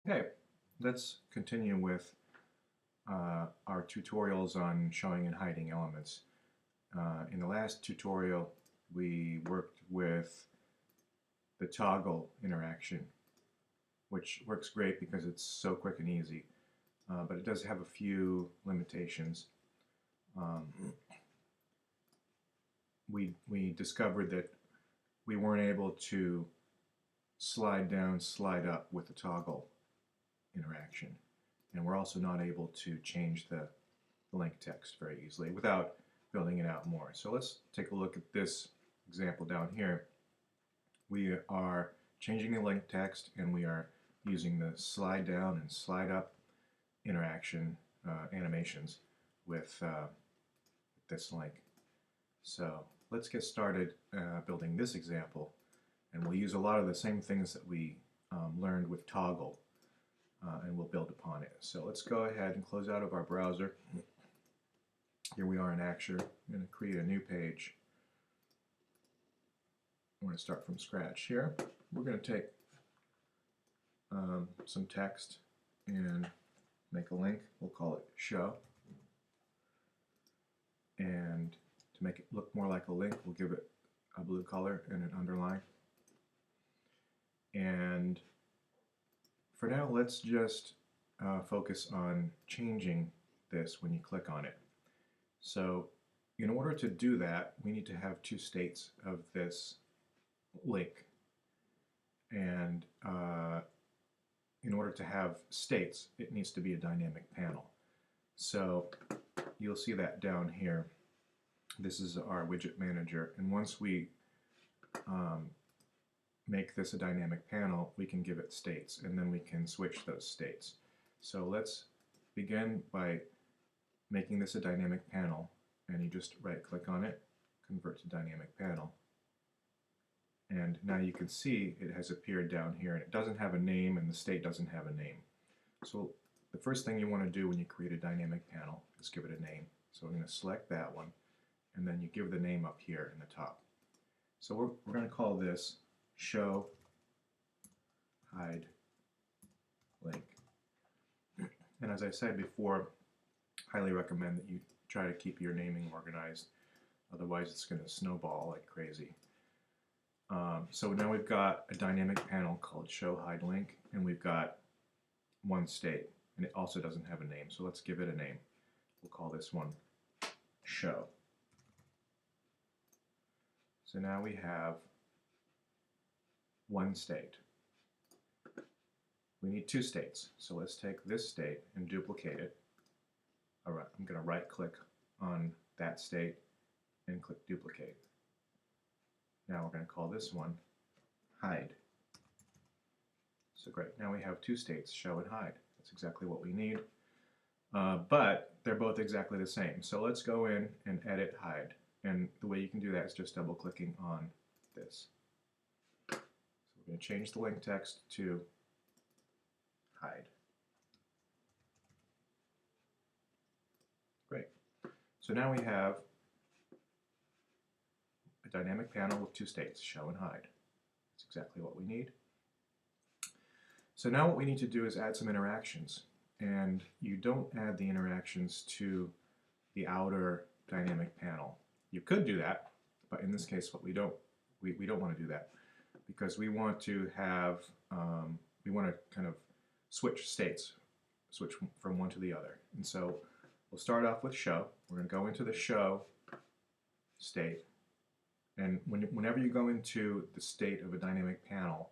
Okay, let's continue with our tutorials on showing and hiding elements. In the last tutorial, we worked with the toggle interaction, which works great because it's so quick and easy, but it does have a few limitations. Um, we discovered that we weren't able to slide down, slide up with the toggle interaction. And we're also not able to change the link text very easily without building it out more. So let's take a look at this example down here. We are changing the link text and we are using the slide down and slide up interaction animations with this link. So let's get started building this example, and we'll use a lot of the same things that we learned with toggle, and we'll build upon it. So let's go ahead and close out of our browser. Here we are in Axure. I'm going to create a new page. I'm going to start from scratch here. We're going to take some text and make a link. We'll call it show. And to make it look more like a link, we'll give it a blue color and an underline. And for now, let's just focus on changing this when you click on it. So in order to do that, we need to have two states of this link. And in order to have states, it needs to be a dynamic panel. So you'll see that down here. This is our widget manager. And once we make this a dynamic panel, we can give it states, and then we can switch those states. So let's begin by making this a dynamic panel, and you just right click on it, convert to dynamic panel, and now you can see it has appeared down here, and it doesn't have a name and the state doesn't have a name. So the first thing you want to do when you create a dynamic panel is give it a name. So I'm going to select that one, and then you give the name up here in the top. So we're going to call this show hide link. And as I said before, highly recommend that you try to keep your naming organized, otherwise it's going to snowball like crazy. So now we've got a dynamic panel called show hide link, and we've got one state, and it also doesn't have a name, so let's give it a name. We'll call this one show. So now we have one state. We need two states, so let's take this state and duplicate it. All right, I'm going to right click on that state and click duplicate. Now we're going to call this one hide. So great, now we have two states, show and hide. That's exactly what we need, but they're both exactly the same. So let's go in and edit hide, and the way you can do that is just double clicking on this. So we're going to change the link text to hide. Great. So now we have a dynamic panel with two states, show and hide. That's exactly what we need. So now what we need to do is add some interactions. And you don't add the interactions to the outer dynamic panel. You could do that, but in this case, we don't want to do that, because we want to have we want to kind of switch states, switch from one to the other. And so we'll start off with show. We're going to go into the show state, and whenever you go into the state of a dynamic panel,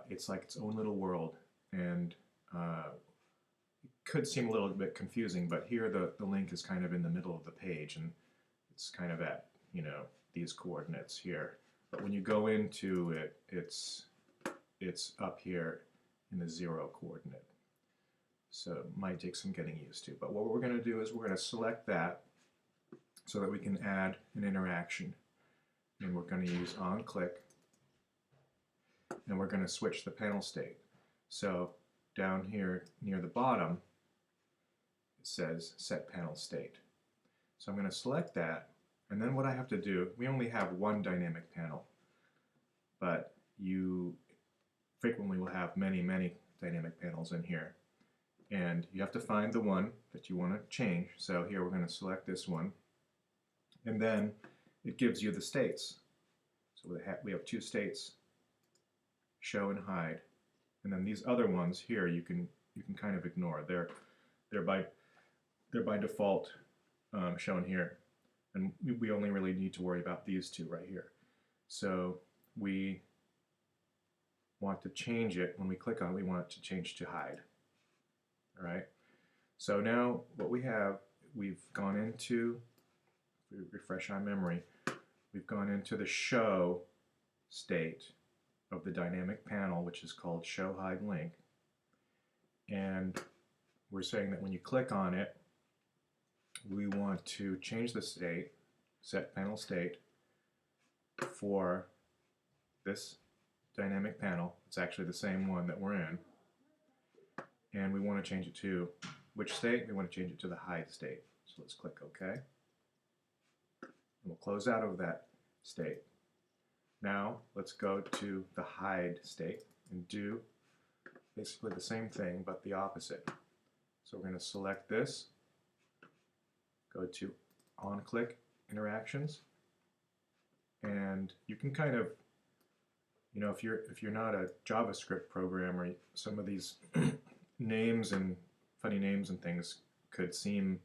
it's like its own little world, and it could seem a little bit confusing, but here the link is kind of in the middle of the page, and it's kind of at, you know, these coordinates here. But when you go into it, it's up here in the 0 coordinate. So it might take some getting used to. But what we're going to do is we're going to select that so that we can add an interaction. And we're going to use onClick, and we're going to switch the panel state. So down here near the bottom, it says set panel state. So I'm going to select that, and then what I have to do, we only have one dynamic panel, but you frequently will have many dynamic panels in here. And you have to find the one that you want to change. So here we're going to select this one. And then it gives you the states. So we have two states, show and hide. And then these other ones here you can kind of ignore. They're by default shown here. And we only really need to worry about these two right here. So we want to change it. When we click on it, we want it to change to hide. All right. So now what we've gone into, if we refresh our memory, we've gone into the show state of the dynamic panel, which is called show hide link. And we're saying that when you click on it, we want to change the state, set panel state, for this dynamic panel. It's actually the same one that we're in. And we want to change it to which state? We want to change it to the hide state. So let's click OK. And we'll close out of that state. Now let's go to the hide state and do basically the same thing but the opposite. So we're going to select this, go to on-click interactions, and you can kind of, you know, if you're not a JavaScript programmer, some of these names and funny names and things could seem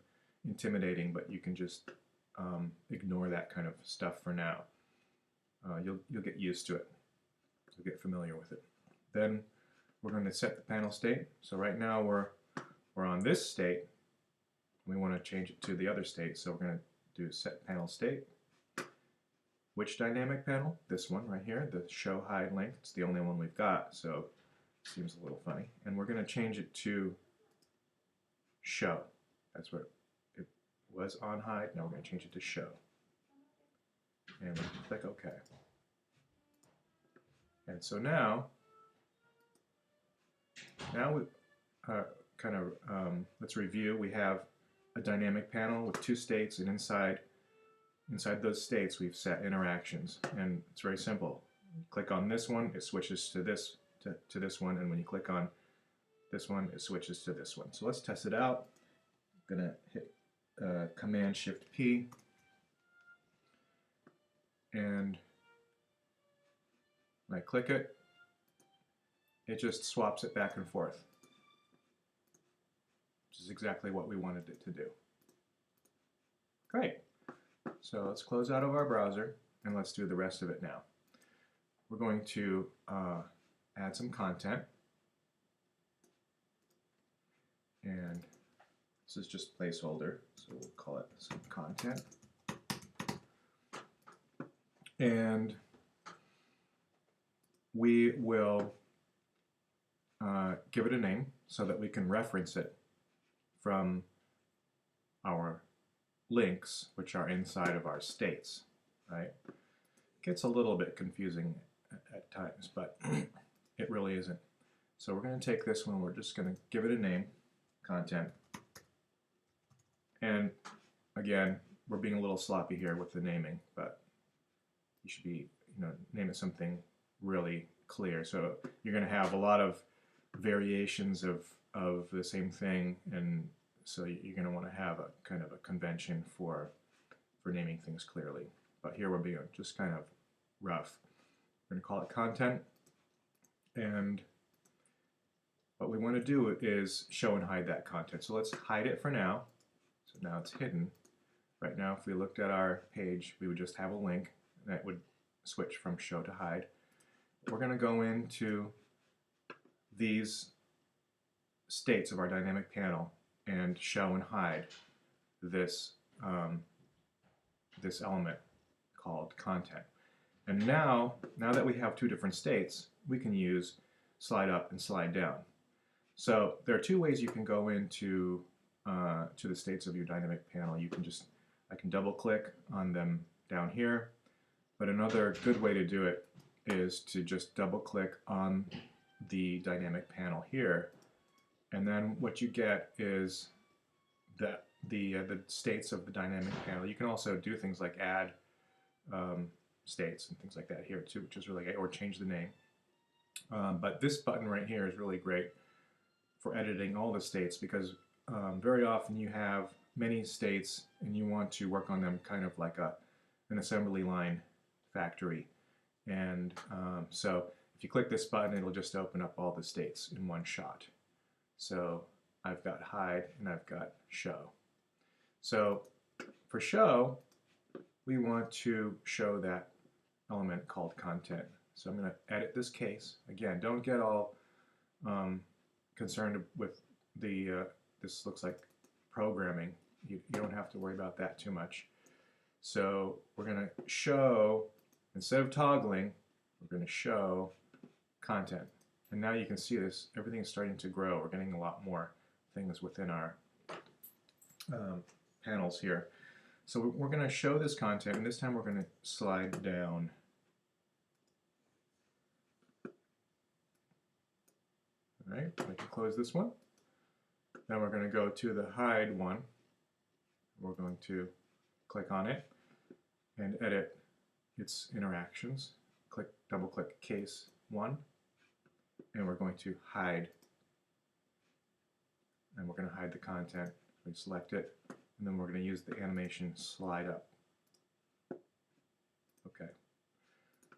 intimidating, but you can just ignore that kind of stuff for now. You'll get used to it. You'll get familiar with it. Then we're going to set the panel state. So right now we're on this state. We want to change it to the other state, so we're going to do set panel state. Which dynamic panel? This one right here, the show hide link. It's the only one we've got, so it seems a little funny. And we're going to change it to show. That's what it was on hide. Now we're going to change it to show. And we click OK. And so now we let's review. We have a dynamic panel with two states, and inside those states we've set interactions, and it's very simple. Click on this one, it switches to this one, and when you click on this one, it switches to this one. So let's test it out. I'm gonna hit Command-Shift-P, and when I click it, it just swaps it back and forth, which is exactly what we wanted it to do. Great. So let's close out of our browser and let's do the rest of it now. We're going to add some content, and this is just placeholder, so we'll call it some content. And we will give it a name so that we can reference it from our links, which are inside of our states, right? It gets a little bit confusing at times, but it really isn't. So we're going to take this one, we're just going to give it a name, content. And again, we're being a little sloppy here with the naming, but you should be, name it something really clear. So you're going to have a lot of variations of the same thing, and so you're going to want to have a kind of a convention for naming things clearly. But here we're being just kind of rough. We're going to call it content, and what we want to do is show and hide that content. So let's hide it for now. So now it's hidden. Right now, if we looked at our page, we would just have a link that would switch from show to hide. We're going to go into these states of our dynamic panel and show and hide this this element called content. And now that we have two different states, we can use slide up and slide down. So there are two ways you can go into to the states of your dynamic panel. I can double click on them down here, but another good way to do it is to just double click on the dynamic panel here, and then what you get is the states of the dynamic panel. You can also do things like add states and things like that here too, which is really great, or change the name. But this button right here is really great for editing all the states, because very often you have many states and you want to work on them kind of like an assembly line factory. And so if you click this button, it'll just open up all the states in one shot. So I've got hide and I've got show. So for show, we want to show that element called content. So I'm going to edit this case. Again, don't get all concerned with the, this looks like programming. You don't have to worry about that too much. So we're going to show, instead of toggling, we're going to show content. And now you can see this, everything is starting to grow. We're getting a lot more things within our panels here. So we're going to show this content, and this time we're going to slide down. All right, we can close this one. Then we're going to go to the hide one. We're going to click on it and edit its interactions. Double click case 1, and we're going to hide. And we're going to hide the content. We select it, and then we're going to use the animation slide up. Okay.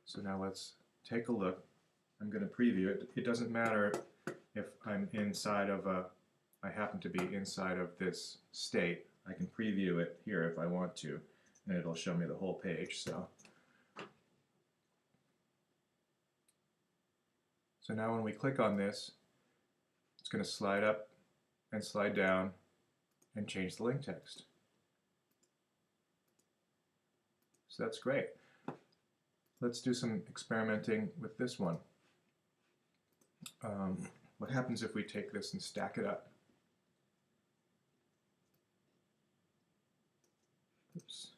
So now let's take a look. I'm going to preview it. It doesn't matter if I'm inside of I happen to be inside of this state. I can preview it here if I want to, and it'll show me the whole page. So now when we click on this, it's going to slide up and slide down and change the link text. So that's great. Let's do some experimenting with this one. What happens if we take this and stack it up? Oops.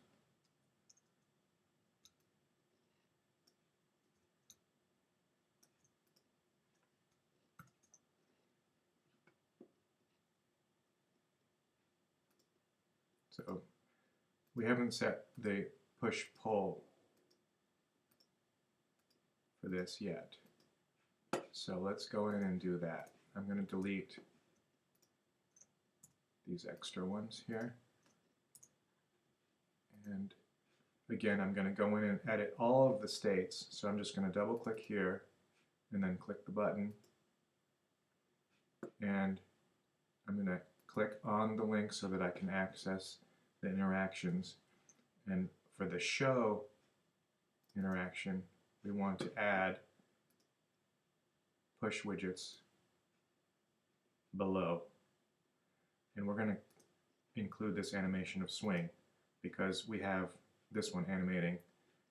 So we haven't set the push-pull for this yet. So let's go in and do that. I'm going to delete these extra ones here. And again, I'm going to go in and edit all of the states. So I'm just going to double click here and then click the button. And I'm going to click on the link so that I can access the interactions. And for the show interaction, we want to add push widgets below. And we're going to include this animation of swing because we have this one animating,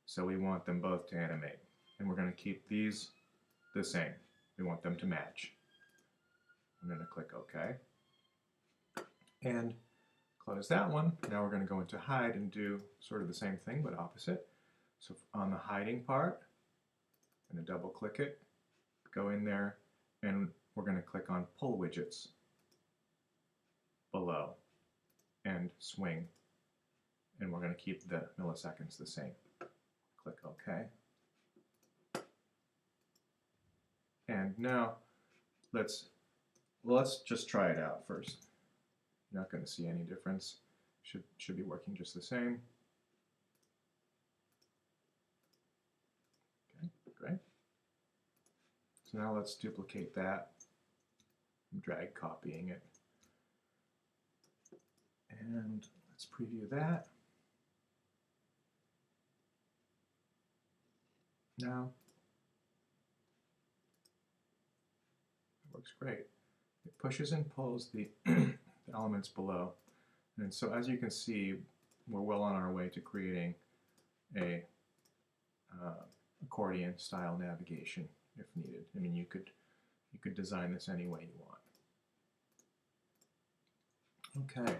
so we want them both to animate. And we're going to keep these the same. We want them to match. I'm going to click OK. And close that one. Now we're going to go into hide and do sort of the same thing but opposite. So on the hiding part, I'm going to double click it, go in there, and we're going to click on pull widgets below and swing. And we're going to keep the milliseconds the same. Click OK. And now let's just try it out first. You're not going to see any difference. Should be working just the same. Okay, great. So now let's duplicate that. Drag copying it. And let's preview that. Now, it works great. It pushes and pulls the elements below. And so as you can see, we're well on our way to creating a accordion style navigation if needed. I mean, you could design this any way you want. Okay.